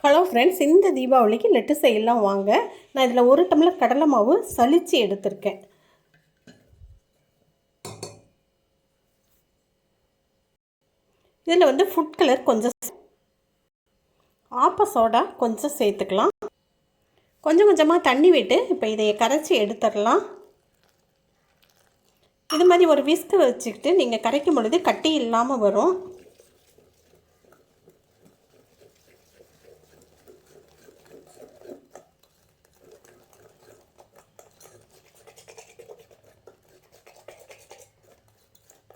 Hello friends, இந்த தீபாவளிக்கு லட்டு செய்யலாம் வாங்க. நான் இதில் 1 டம்ளர் கடலை மாவு சலிச்சு எடுத்திருக்கேன். இதில் வந்து ஃபுட் கலர் கொஞ்சம், ஆப்ப சோடா கொஞ்சம் சேர்த்துக்கலாம். கொஞ்சம் கொஞ்சமாக தண்ணி விட்டு இப்போ இதை கரைச்சி எடுத்துடலாம். இது மாதிரி ஒரு விஸ்கு வச்சுக்கிட்டு நீங்கள் கரைக்கும் பொழுது கட்டி இல்லாமல் வரும்.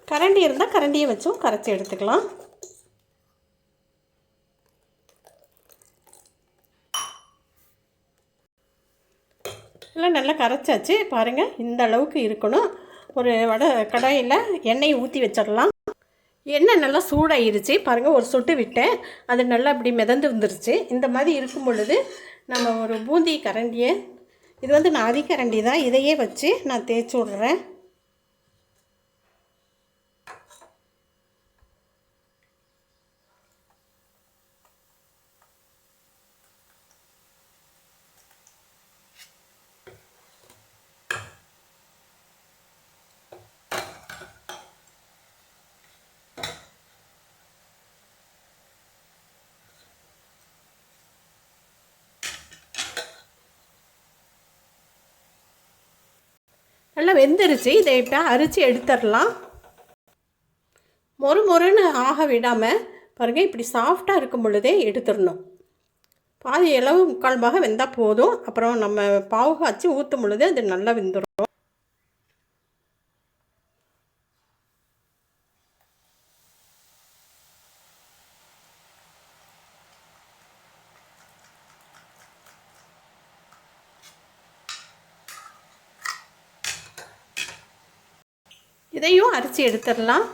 கரண்டி இருந்தால் கரண்டியை வச்சும் கரைச்சி எடுத்துக்கலாம். எல்லாம் நல்லா கரைச்சாச்சு. பாருங்கள், இந்த அளவுக்கு இருக்கணும். ஒரு கடாயில் எண்ணெயை ஊற்றி வச்சிடலாம். எண்ணெய் நல்லா சூடாயிருச்சு. பாருங்கள், ஒரு சொட்டு விட்டேன், அது நல்லா இப்படி மிதந்து வந்துருச்சு. இந்த மாதிரி இருக்கும் பொழுது நம்ம ஒரு பூந்தி கரண்டியை, இது வந்து நான் அதிகரண்டி தான், இதையே வச்சு நான் தேய்ச்சி விட்றேன். நல்லா வெந்துருச்சு. இதை இப்போ அரிச்சு எடுத்துடலாம். மொறுன்னு ஆக விடாமல் பாருங்கள், இப்படி சாஃப்டாக இருக்கும் பொழுதே எடுத்துடணும். பாதி அளவு 3/4 பாகம் வெந்தால் போதும். அப்புறம் நம்ம பாவு காய்ச்சி ஊற்றும் பொழுது அது நல்லா வெந்துடும். இதையும் அரிச்சு எடுத்துடலாம்.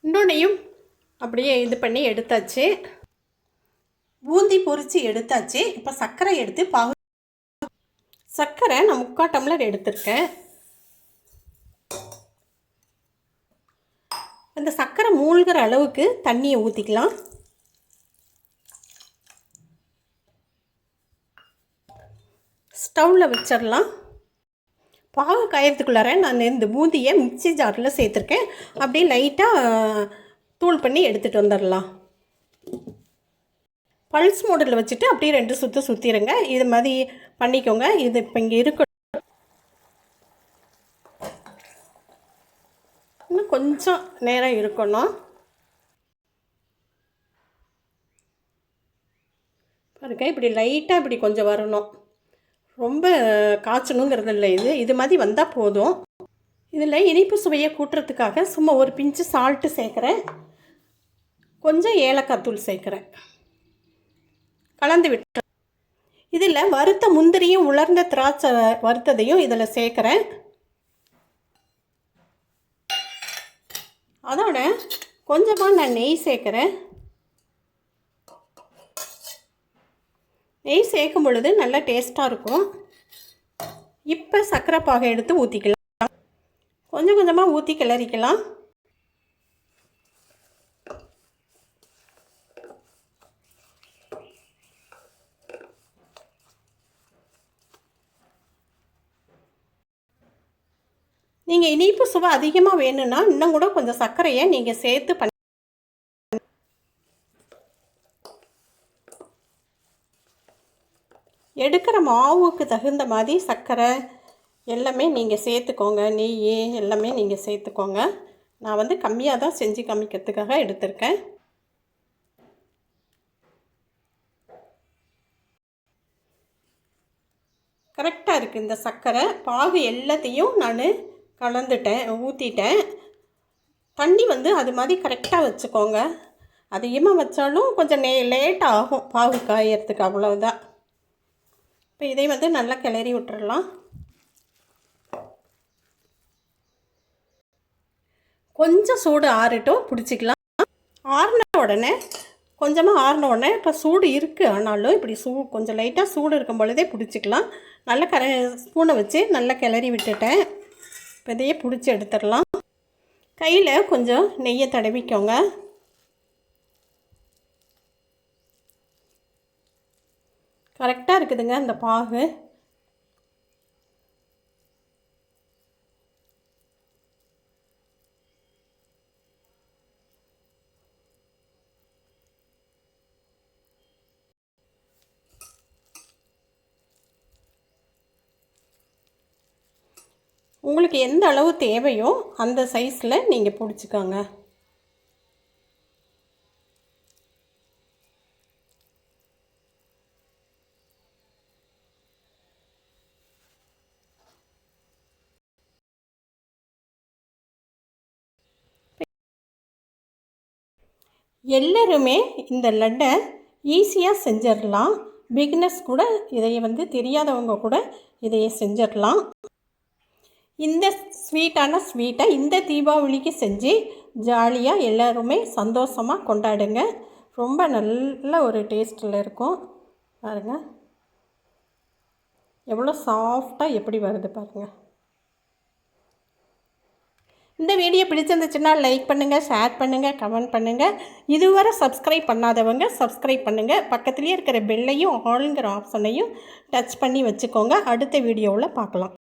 இன்னொன்னையும் அப்படியே இது பண்ணி எடுத்தாச்சு. பூந்தி பொரித்து எடுத்தாச்சு. இப்போ சர்க்கரை எடுத்து சர்க்கரை நான் 3/4 டம்ளர் எடுத்திருக்கேன். அந்த சர்க்கரை மூழ்கிற அளவுக்கு தண்ணியை ஊற்றிக்கலாம். ஸ்டவ்வில் வச்சிடலாம். பாகு காயறதுக்குள்ளார நான் இந்த பூந்தியை மிக்ஸி ஜாரில் சேர்த்துருக்கேன். அப்படியே லைட்டாக தூள் பண்ணி எடுத்துகிட்டு வந்துடலாம். பல்ஸ் மோடில் வச்சுட்டு அப்படியே 2 சுற்று சுற்றிடுங்க. இது மாதிரி பண்ணிக்கோங்க. இது இப்போ இங்கே இருக்கணும். இன்னும் கொஞ்சம் நேரம் இருக்கணும். பாருங்க, இப்படி லைட்டாக இப்படி கொஞ்சம் வரணும். ரொம்ப காய்ச்சணுங்கிறது இல்லை. இது மாதிரி வந்தால் போதும். இதில் இனிப்பு சுவையை கூட்டுறதுக்காக சும்மா ஒரு பிஞ்சு சால்ட்டு சேர்க்குறேன். கொஞ்சம் ஏலக்காய் தூள் சேர்க்குறேன். கலந்து விட்டு இதில் வறுத்த முந்திரியும் உலர்ந்த திராட்சை வறுத்ததையும் இதில் சேர்க்குறேன். அதோட கொஞ்சமாக நான் நெய் சேர்க்குறேன். நெய் சேர்க்கும் பொழுது நல்லா டேஸ்ட்டாக இருக்கும். இப்போ சர்க்கரை பாகை எடுத்து ஊற்றிக்கலாம். கொஞ்சம் கொஞ்சமாக ஊற்றி கிளறிக்கலாம். நீங்கள் இனிப்பு சுவை அதிகமாக வேணும்னா இன்னும் கூட கொஞ்சம் சர்க்கரையை நீங்கள் சேர்த்து எடுக்கிற மாவுக்கு தகுந்த மாதிரி சர்க்கரை எல்லாமே நீங்கள் சேர்த்துக்கோங்க. நெய் எல்லாமே நீங்கள் சேர்த்துக்கோங்க. நான் வந்து கம்மியாக தான் செஞ்சு காமிக்கிறதுக்காக எடுத்திருக்கேன். கரெக்டாக இருக்குது இந்த சர்க்கரை பாகு. எல்லாத்தையும் நான் கலந்துட்டேன், ஊற்றிட்டேன். தண்ணி வந்து அது மாதிரி கரெக்டாக வச்சுக்கோங்க. அதிகமாக வச்சாலும் கொஞ்சம் லேட் ஆகும் பாகு காயறதுக்கு, அவ்வளோதான். இப்போ இதை வந்து நல்லா கிளறி விட்டுறலாம். கொஞ்சம் சூடு ஆறட்டும், பிடிச்சிக்கலாம். ஆறின உடனே கொஞ்சமாக ஆறின உடனே இப்போ சூடு இருக்குது, ஆனாலும் இப்படி கொஞ்சம் லைட்டாக சூடு இருக்கும் பொழுதே பிடிச்சிக்கலாம். நல்லா ஸ்பூனை வச்சு நல்லா கிளறி விட்டுட்டேன். இப்போ இதையே பிடிச்சி எடுத்துடலாம். கையில் கொஞ்சம் நெய்யை தடவிக்கோங்க. கரெக்டாக இருக்குதுங்க இந்த பாகு. உங்களுக்கு எந்த அளவு தேவையோ அந்த சைஸில் நீங்கள் பிடிச்சிக்கோங்க. எல்லோருமே இந்த லட்டை ஈஸியாக செஞ்சிடலாம். பிகினர்ஸ் கூட இதை தெரியாதவங்க கூட இதையை செஞ்சிடலாம். இந்த ஸ்வீட்டை இந்த தீபாவளிக்கு செஞ்சு ஜாலியாக எல்லோருமே சந்தோஷமாக கொண்டாடுங்க. ரொம்ப நல்ல ஒரு டேஸ்ட்டில் இருக்கும். பாருங்கள் எவ்வளோ சாஃப்டாக எப்படி வருது பாருங்கள். இந்த வீடியோ பிடிச்சிருந்துச்சுன்னா லைக் பண்ணுங்கள், ஷேர் பண்ணுங்கள், கமெண்ட் பண்ணுங்கள். இதுவரை சப்ஸ்கிரைப் பண்ணாதவங்க சப்ஸ்கிரைப் பண்ணுங்கள். பக்கத்துலேயே இருக்கிற பெல்லையும் ஆளுங்கிற ஆப்ஷனையும் டச் பண்ணி வச்சுக்கோங்க. அடுத்த வீடியோவில் பார்க்கலாம்.